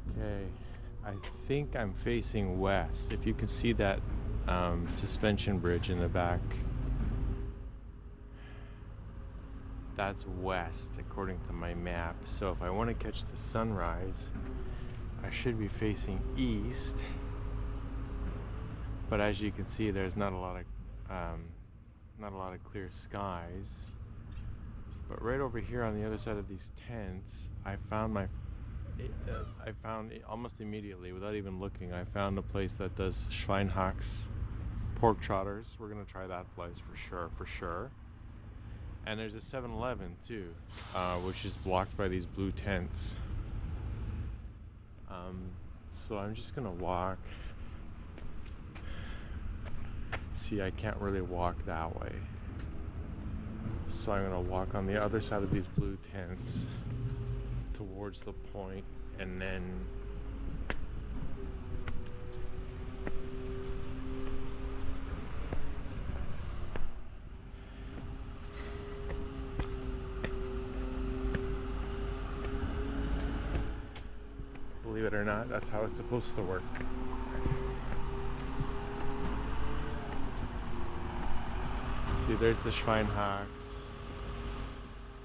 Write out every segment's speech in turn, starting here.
Okay, I think I'm facing west. If you can see that suspension bridge in the back, that's west according to my map. So if I want to catch the sunrise, I should be facing east. But as you can see, there's not a lot of clear skies. But right over here on the other side of these tents, I found almost immediately, without even looking, I found a place that does Schweinhacks, pork trotters. We're gonna try that place for sure. And there's a 7-Eleven too, which is blocked by these blue tents. So I'm just gonna walk. See, I can't really walk that way. So I'm gonna walk on the other side of these blue tents towards the point, and then believe it or not, that's how it's supposed to work. See, there's the Schweinhacks,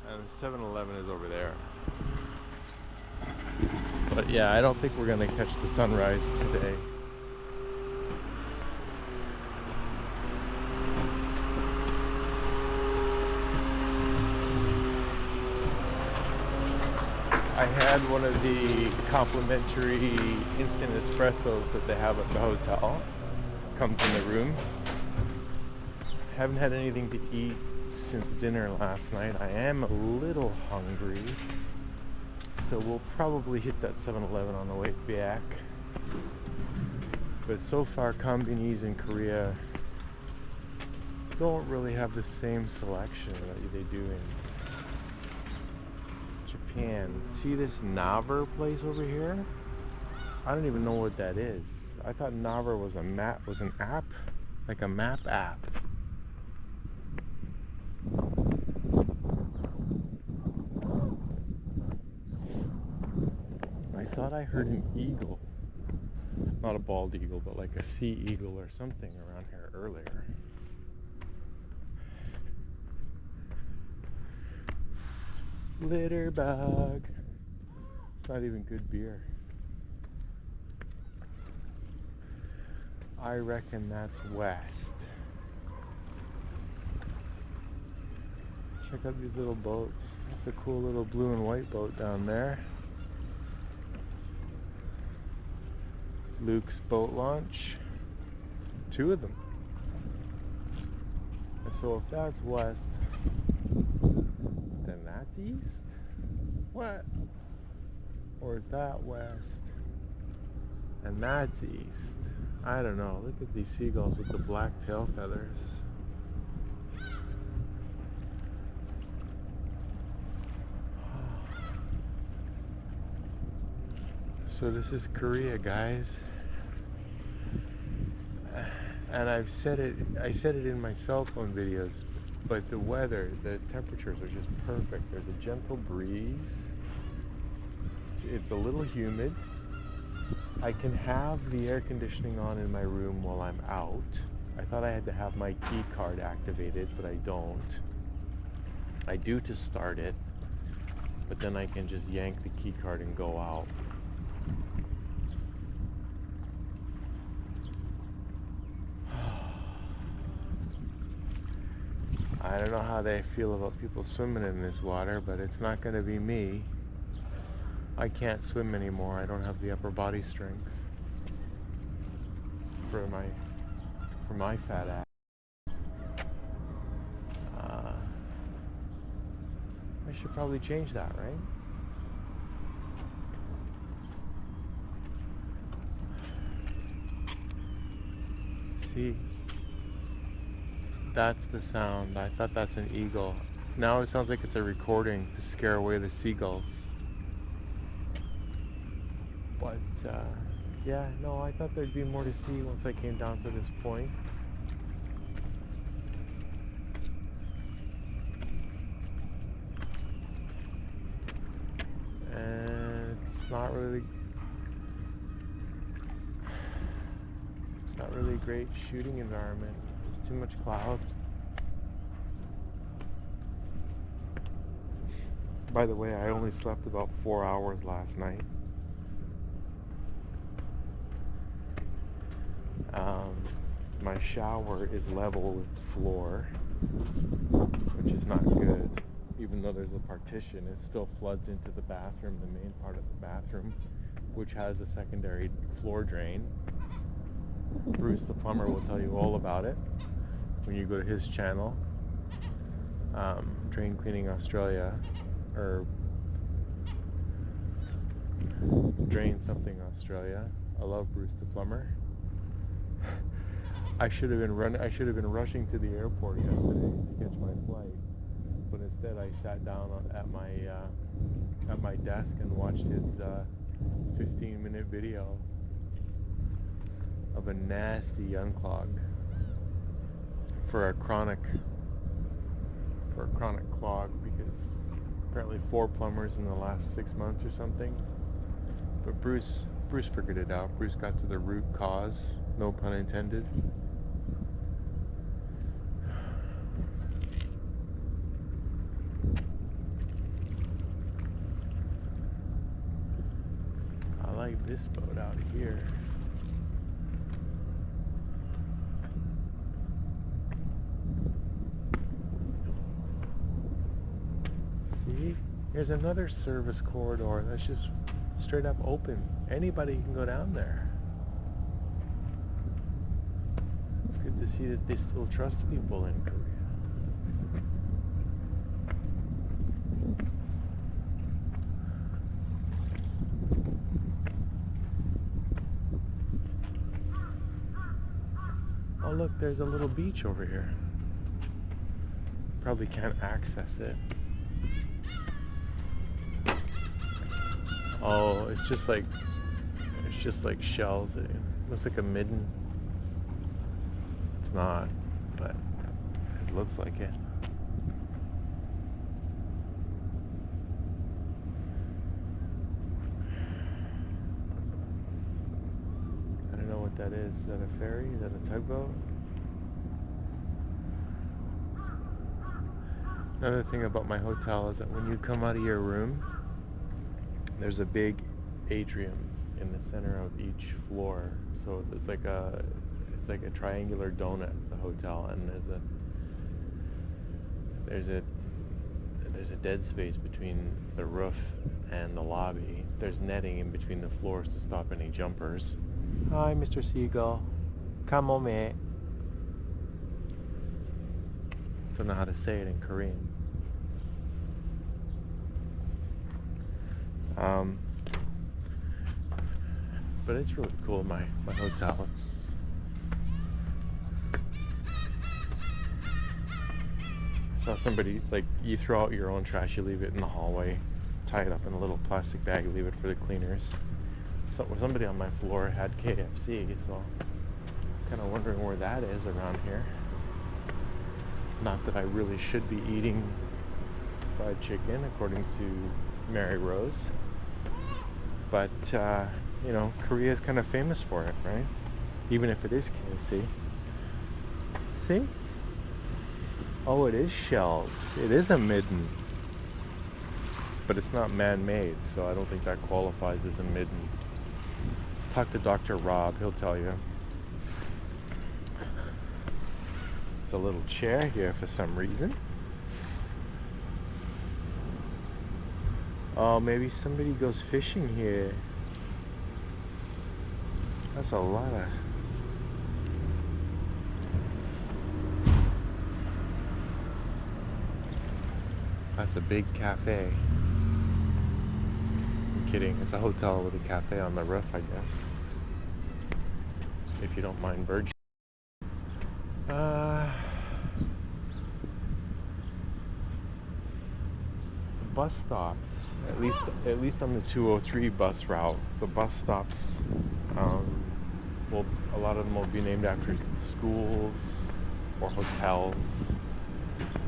and the 7-Eleven is over there. But yeah, I don't think we're gonna catch the sunrise today. I had one of the complimentary instant espressos that they have at the hotel. Comes in the room. Haven't had anything to eat since dinner last night. I am a little hungry, so we'll probably hit that 7-Eleven on the way back. But so far, konbinis in Korea don't really have the same selection that they do in Japan. See this Naver place over here? I don't even know what that is. I thought Naver was an app, like a map app. I thought I heard an eagle. Not a bald eagle, but like a sea eagle or something around here earlier. Litter bug. It's not even good beer. I reckon that's west. Check out these little boats. That's a cool little blue and white boat down there. Luke's boat launch. 2 of them. And so if that's west, then that's east? What? Or is that west? And that's east? I don't know. Look at these seagulls with the black tail feathers. So this is Korea, guys. And I said it in my cell phone videos, but the weather, the temperatures are just perfect. There's a gentle breeze. It's a little humid. I can have the air conditioning on in my room while I'm out. I thought I had to have my key card activated, but I don't. I do to start it, but then I can just yank the key card and go out. I don't know how they feel about people swimming in this water, but it's not going to be me. I can't swim anymore. I don't have the upper body strength for my fat ass. I should probably change that, right? See? That's the sound. I thought that's an eagle. Now it sounds like it's a recording to scare away the seagulls. But, yeah, no, I thought there'd be more to see once I came down to this point. And it's not really Not really a great shooting environment. There's too much cloud. By the way, I only slept about 4 hours last night. My shower is level with the floor, which is not good. Even though there's a partition, it still floods into the bathroom, the main part of the bathroom, which has a secondary floor drain. Bruce the plumber will tell you all about it when you go to his channel, Drain Cleaning Australia, or Drain something Australia. I love Bruce the plumber. I should have been rushing to the airport yesterday to catch my flight, but instead I sat down at my desk and watched his 15-minute video of a nasty unclog for a chronic clog, because apparently 4 plumbers in the last 6 months or something. But Bruce figured it out. Bruce got to the root cause, no pun intended. I like this boat out here. See? Here's another service corridor that's just straight up open. Anybody can go down there. It's good to see that they still trust people in Korea. Oh look, there's a little beach over here. Probably can't access it. Oh, it's just like shells. It looks like a midden. It's not, but it looks like it. I don't know what that is. Is that a ferry? Is that a tugboat? Another thing about my hotel is that when you come out of your room, there's a big atrium in the center of each floor. So it's like a triangular donut, the hotel, and there's a dead space between the roof and the lobby. There's netting in between the floors to stop any jumpers. Hi, Mr. Seagull. Come on, mate. Don't know how to say it in Korean. But it's really cool, my hotel. I saw somebody, like, you throw out your own trash, you leave it in the hallway, tie it up in a little plastic bag, leave it for the cleaners. So somebody on my floor had KFC, so I'm kind of wondering where that is around here. Not that I really should be eating fried chicken, according to Mary Rose. But, you know, Korea is kind of famous for it, right? Even if it is KFC. See? Oh, it is shells. It is a midden. But it's not man-made, so I don't think that qualifies as a midden. Talk to Dr. Rob, he'll tell you. There's a little chair here for some reason. Oh, maybe somebody goes fishing here. That's a lot of... That's a big cafe. I'm kidding. It's a hotel with a cafe on the roof, I guess. If you don't mind bird. Bus stops. At least on the 203 bus route, the bus stops, a lot of them will be named after schools or hotels.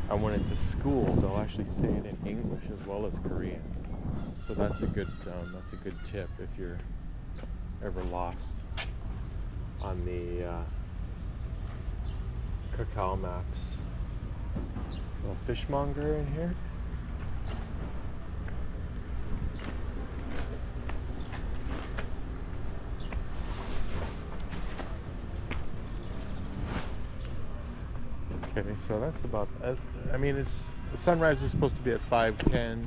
And when it's a school, they'll actually say it in English as well as Korean. So that's a good tip if you're ever lost. on the Cacao Maps. A fishmonger in here. Okay, so that's about. I mean, it's the sunrise was supposed to be at 5:10.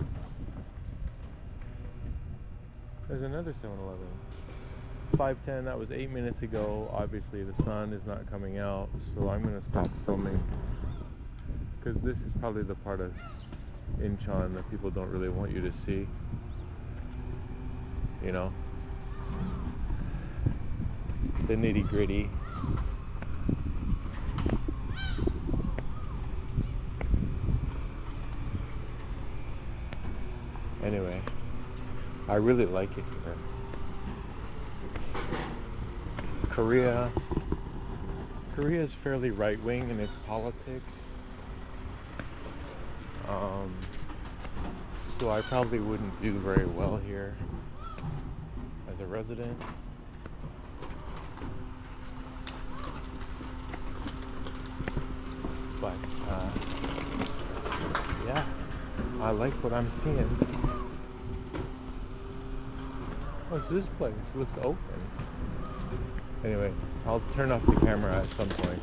There's another 7-Eleven. 5:10. That was 8 minutes ago. Obviously, the sun is not coming out, so I'm gonna stop filming because this is probably the part of Incheon that people don't really want you to see. You know, the nitty-gritty. Anyway, I really like it here. Korea is fairly right-wing in its politics. So I probably wouldn't do very well here as a resident. But yeah, I like what I'm seeing. What's this place? It looks open. Anyway, I'll turn off the camera at some point.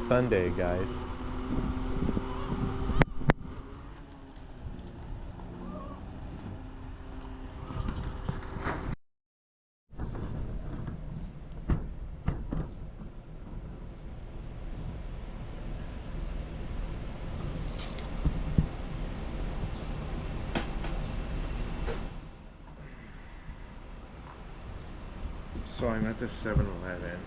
Sunday, guys. So I'm at the 7-Eleven.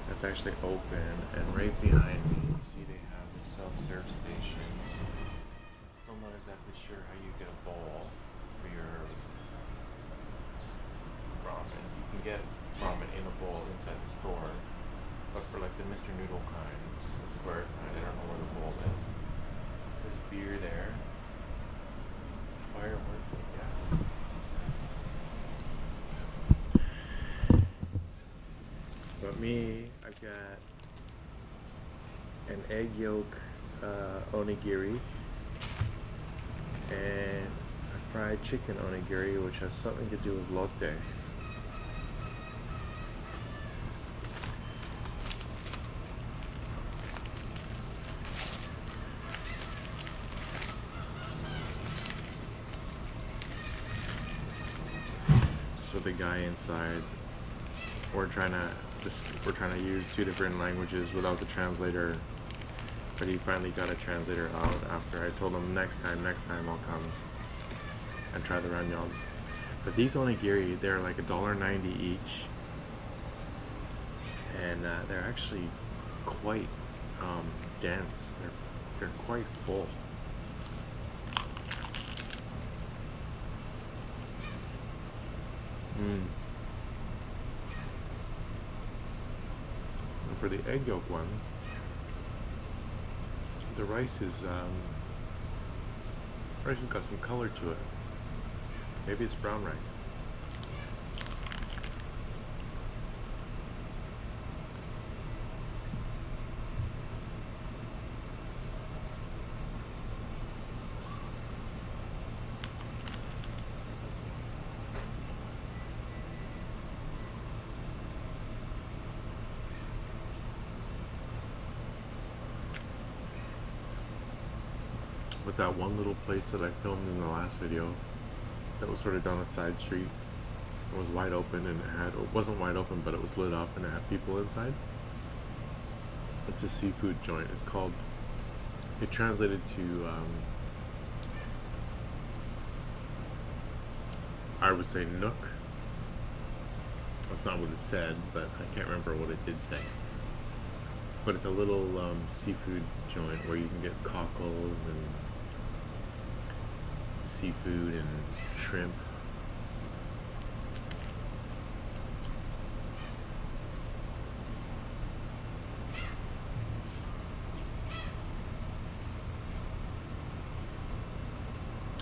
That's actually open, and right behind me, you see they have the self-serve station. I'm still not exactly sure how you get a bowl for your ramen. You can get ramen in a bowl inside the store, but for like the Mr. Noodle kind, the square kind, I don't know where the bowl is. There's beer there. Fireworks, I guess. But me, I've got an egg yolk onigiri and a fried chicken onigiri, which has something to do with lotte. So the guy inside, we're trying to use 2 different languages without the translator, but he finally got a translator out after I told him next time I'll come and try the ramyeon. But these onigiri, they're like $1.90 each, and they're actually quite dense. They're quite full. And for the egg yolk one, the rice has got some color to it. Maybe it's brown rice. With that one little place that I filmed in the last video that was sort of down a side street, it was wide open, and it wasn't wide open, but it was lit up and it had people inside. It's a seafood joint. It's called, it translated to I would say Nook. That's not what it said, but I can't remember what it did say. But it's a little seafood joint where you can get cockles and seafood and shrimp.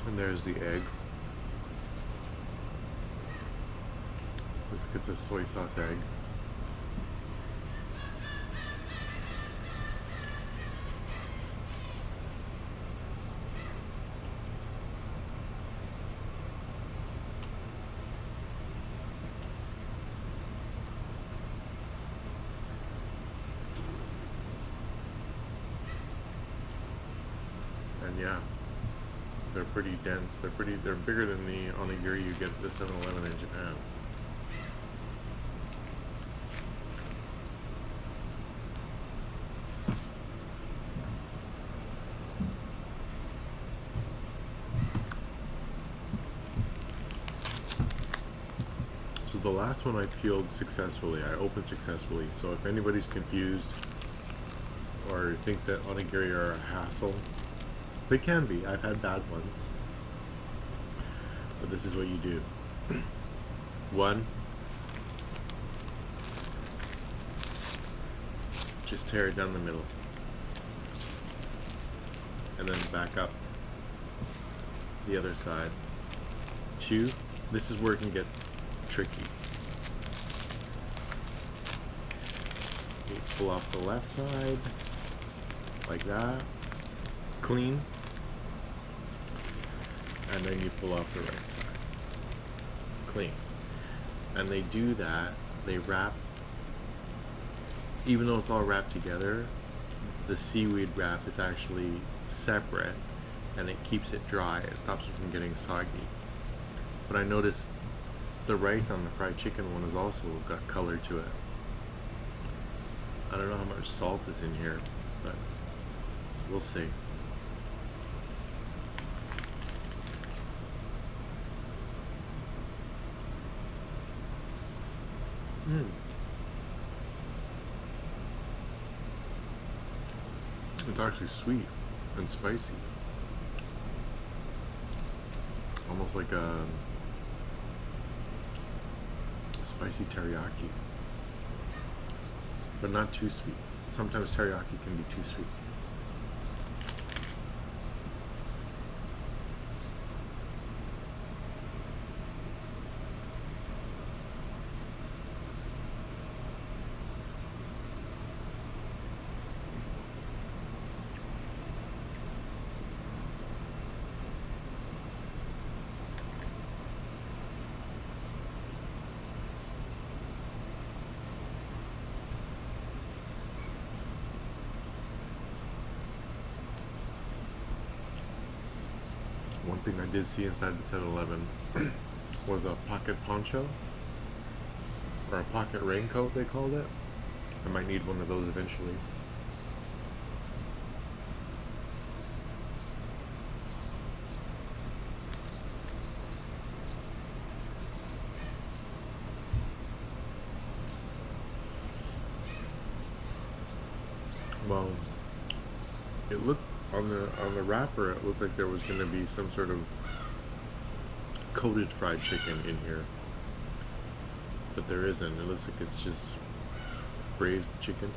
And there's the egg. It's a soy sauce egg. And yeah, they're pretty dense. They're bigger than the onigiri you get at the 7-Eleven in Japan. So the last one I peeled successfully, I opened successfully. So if anybody's confused or thinks that onigiri are a hassle, they can be. I've had bad ones. But this is what you do. One, just tear it down the middle. And then back up the other side. Two, this is where it can get tricky. You pull off the left side, like that, clean, and then you pull off the right side, clean. And they do that, they wrap, even though it's all wrapped together, the seaweed wrap is actually separate, and it keeps it dry. It stops it from getting soggy. But I noticed the rice on the fried chicken one has also got color to it. I don't know how much salt is in here, but we'll see. It's actually sweet and spicy. Almost like a spicy teriyaki. But not too sweet. Sometimes teriyaki can be too sweet. One thing I did see inside the 7-Eleven was a pocket poncho, or a pocket raincoat they called it. I might need one of those eventually. Well, it looked on the wrapper, it looked like there was going to be some sort of coated fried chicken in here, but there isn't. It looks like it's just braised chicken.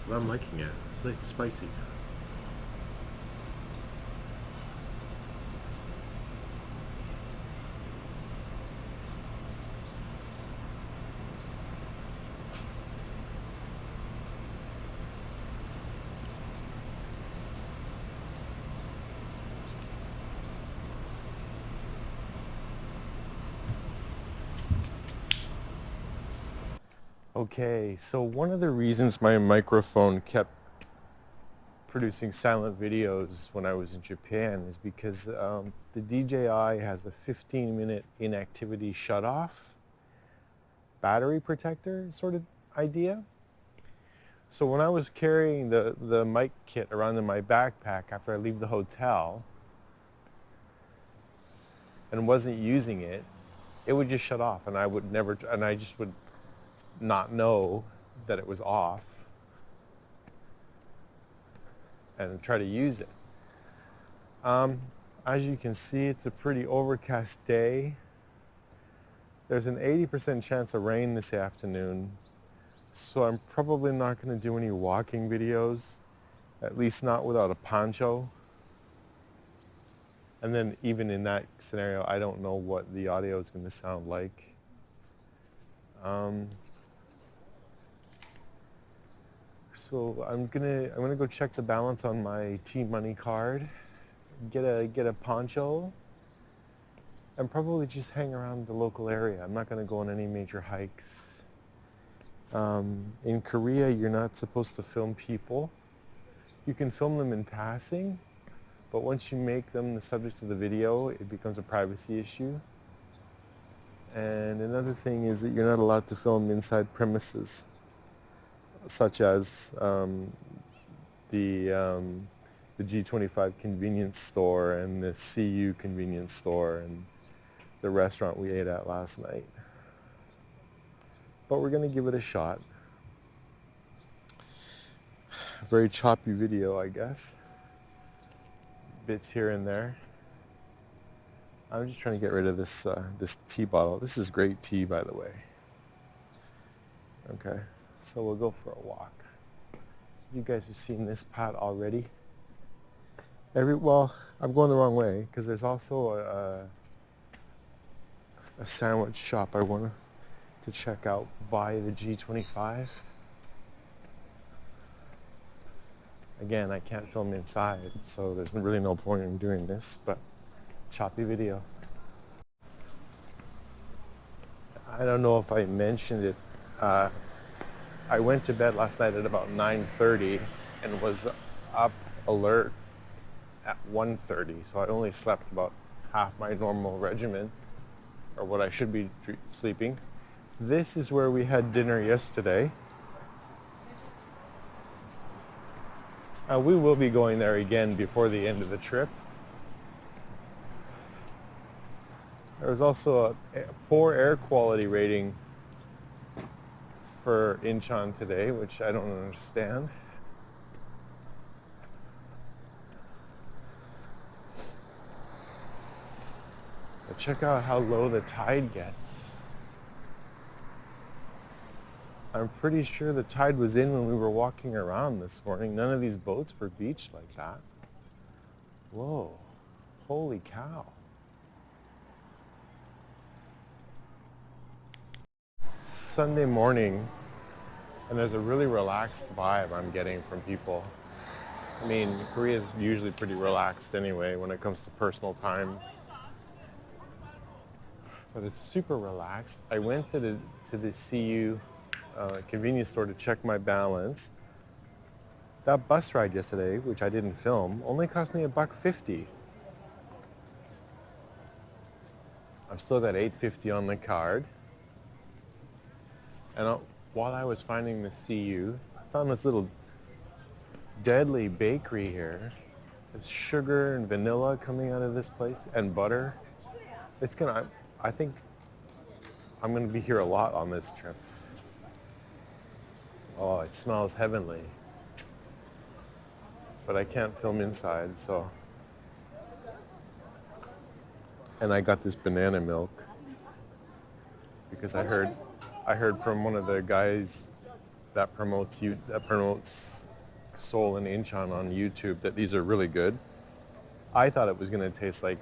But I'm liking it. It's like spicy. Okay, so one of the reasons my microphone kept producing silent videos when I was in Japan is because the DJI has a 15-minute inactivity shutoff battery protector sort of idea. So when I was carrying the mic kit around in my backpack after I leave the hotel and wasn't using it, it would just shut off, and I just would not know that it was off and try to use it. As you can see, it's a pretty overcast day. There's an 80% chance of rain this afternoon, so I'm probably not going to do any walking videos, at least not without a poncho. And then even in that scenario, I don't know what the audio is going to sound like. So I'm gonna go check the balance on my T-Money card, get a poncho, and probably just hang around the local area. I'm not gonna go on any major hikes. In Korea, you're not supposed to film people. You can film them in passing, but once you make them the subject of the video, it becomes a privacy issue. And another thing is that you're not allowed to film inside premises, such as the G25 convenience store and the CU convenience store and the restaurant we ate at last night. But we're going to give it a shot. Very choppy video, I guess. Bits here and there. I'm just trying to get rid of this this tea bottle. This is great tea, by the way. Okay, so we'll go for a walk. You guys have seen this pot already. Well, I'm going the wrong way because there's also a sandwich shop I want to check out by the G25. Again, I can't film inside, so there's really no point in doing this, but choppy video. I don't know if I mentioned it. I went to bed last night at about 9:30 and was up alert at 1:30, so I only slept about half my normal regimen, or what I should be sleeping. This is where we had dinner yesterday. We will be going there again before the end of the trip. There was also a poor air quality rating for Incheon today, which I don't understand. But check out how low the tide gets. I'm pretty sure the tide was in when we were walking around this morning. None of these boats were beached like that. Whoa, holy cow. Sunday morning, and there's a really relaxed vibe I'm getting from people. I mean, Korea is usually pretty relaxed anyway when it comes to personal time. But it's super relaxed. I went to the CU convenience store to check my balance. That bus ride yesterday, which I didn't film, only cost me $1.50. I've still got $8.50 on the card. And while I was finding the CU, I found this little deadly bakery here. There's sugar and vanilla coming out of this place, and butter. I think I'm gonna be here a lot on this trip. Oh, it smells heavenly. But I can't film inside, so. And I got this banana milk because I heard from one of the guys that promotes Seoul and Incheon on YouTube that these are really good. I thought it was going to taste like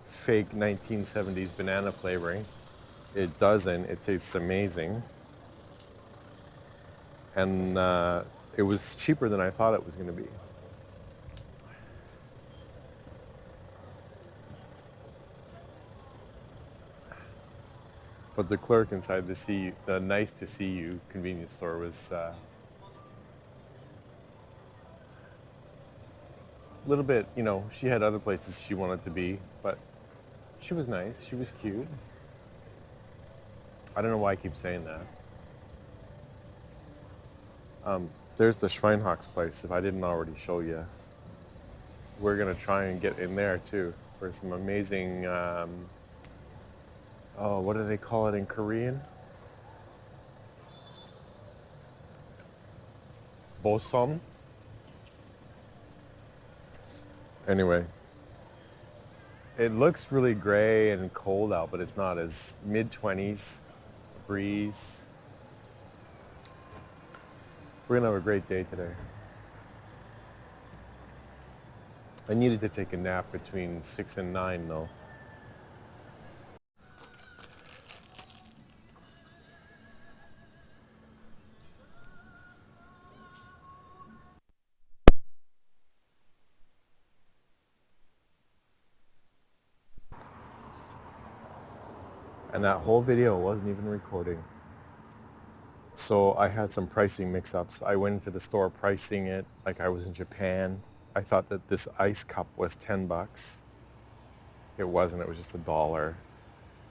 fake 1970s banana flavoring. It doesn't. It tastes amazing. And it was cheaper than I thought it was going to be. But the clerk inside the nice to see you convenience store was a little bit, you know, she had other places she wanted to be, but she was nice, she was cute. I don't know why I keep saying that. There's the Schweinhock's place, if I didn't already show you. We're gonna try and get in there too for some amazing, oh, what do they call it in Korean? Bosom? Anyway, it looks really gray and cold out, but it's not. It's mid-20s, breeze. We're gonna have a great day today. I needed to take a nap between 6 and 9 though. And that whole video wasn't even recording. So I had some pricing mix-ups. I went into the store pricing it like I was in Japan. I thought that this ice cup was 10 bucks. It wasn't, it was just $1.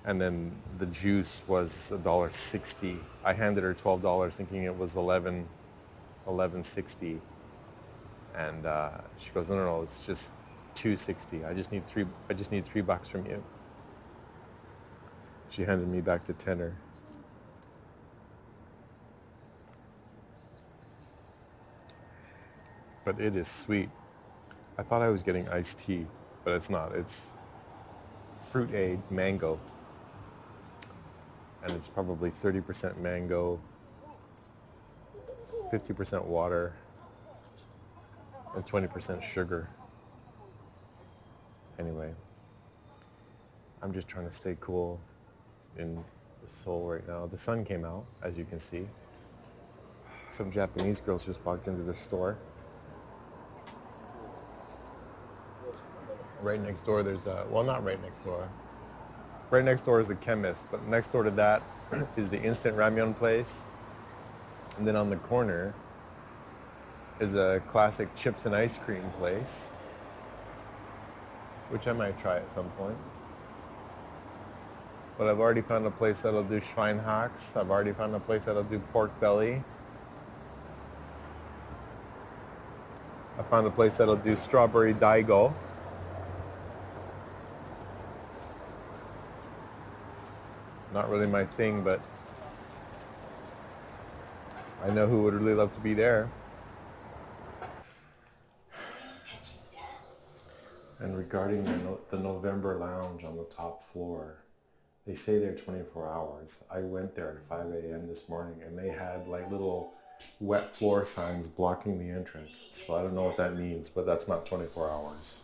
And then the juice was $1.60. I handed her $12 thinking it was $11.60. And she goes, no, it's just $2.60. I just need $3 from you. She handed me back the tenner. But it is sweet. I thought I was getting iced tea, but it's not. It's fruit-aid mango. And it's probably 30% mango, 50% water, and 20% sugar. Anyway, I'm just trying to stay cool in Seoul right now. The sun came out, as you can see. Some Japanese girls just walked into the store. Right next door there's well, not right next door. Right next door is the chemist, but next door to that is the instant ramyeon place. And then on the corner is a classic chips and ice cream place, which I might try at some point. But I've already found a place that'll do Schweinhacks. I've already found a place that'll do pork belly. I found a place that'll do strawberry daigo. Not really my thing, but I know who would really love to be there. And regarding the November Lounge on the top floor, they say they're 24 hours. I went there at 5 a.m. this morning and they had like little wet floor signs blocking the entrance. So I don't know what that means, but that's not 24 hours.